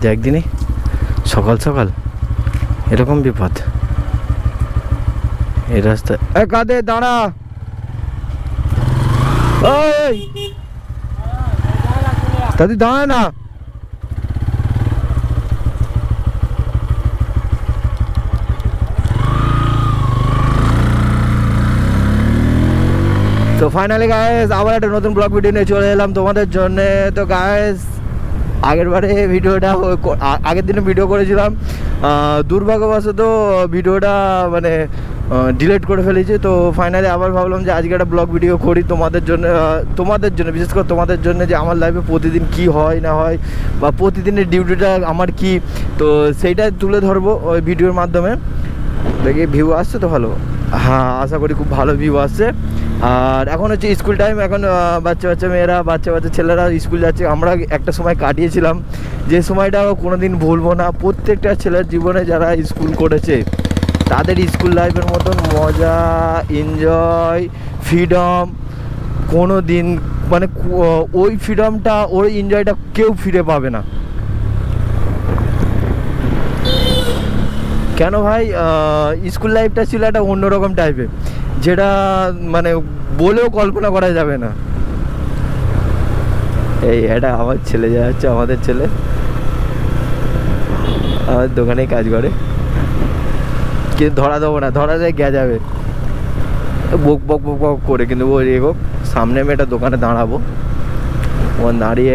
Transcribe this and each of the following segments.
যে একদিনই সকাল সকাল এরকম বিপদ এই রাস্তায়। কাঁদে দাঁড়া, ওই দাদি দাঁড়া না। তো ফাইনালি গাইস আবার একটা নতুন ব্লগ ভিডিও নিয়ে চলে এলাম তোমাদের জন্য। তো গাইস আগের দিনে ভিডিও করেছিলাম, দুর্ভাগ্যবশত ভিডিওটা মানে ডিলিট করে ফেলেছি। তো ফাইনালি আবার ভাবলাম যে আজকে একটা ব্লগ ভিডিও করি তোমাদের জন্য বিশেষ করে তোমাদের জন্য, যে আমার লাইফে প্রতিদিন কি হয় না হয় বা প্রতিদিনের ডিউটিটা আমার কি, তো সেইটাই তুলে ধরবো ওই ভিডিওর মাধ্যমে। দেখি ভিউ আসছে তো ভালো, হ্যাঁ আশা করি খুব ভালো ভিউ আসছে। আর এখন হচ্ছে স্কুল টাইম, এখন বাচ্চা মেয়েরা বাচ্চা ছেলেরা স্কুল যাচ্ছে। আমরা একটা সময় কাটিয়েছিলাম যে সময়টা কোনো দিন ভুলবো না। প্রত্যেকটা ছেলের জীবনে যারা স্কুল করেছে তাদের স্কুল লাইফের মতন মজা, এনজয়, ফ্রিডম কোনো দিন মানে ওই ফ্রিডমটা, ওই এনজয়টা কেউ ফিরে পাবে না। কেন ভাই, স্কুল লাইফটা ছিল একটা অন্যরকম টাইপের, যেটা মানে বলেও কল্পনা করা যাবে না। এটা আমার ছেলে যাচ্ছে, আমাদের ছেলে আমার দোকানে কাজ করে, কিন্তু ধরা দেবো না, ধরা যায় গিয়ে যাবে বক বক বক বক করে। কিন্তু ওই এগোক, সামনে আমি একটা দোকানে দাঁড়াবো, ওখানে দাঁড়িয়ে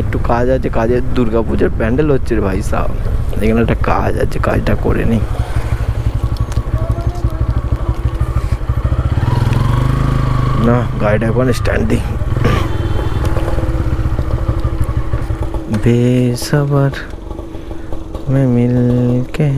একটু কাজ আছে, কাজের দুর্গাপুজোর প্যান্ডেল হচ্ছে রে ভাই সাহেব, এখানে একটা কাজ আছে, কাজটা করে নিই। না গাড়িটা এখন স্ট্যান্ডিং। बेसबर में मिल के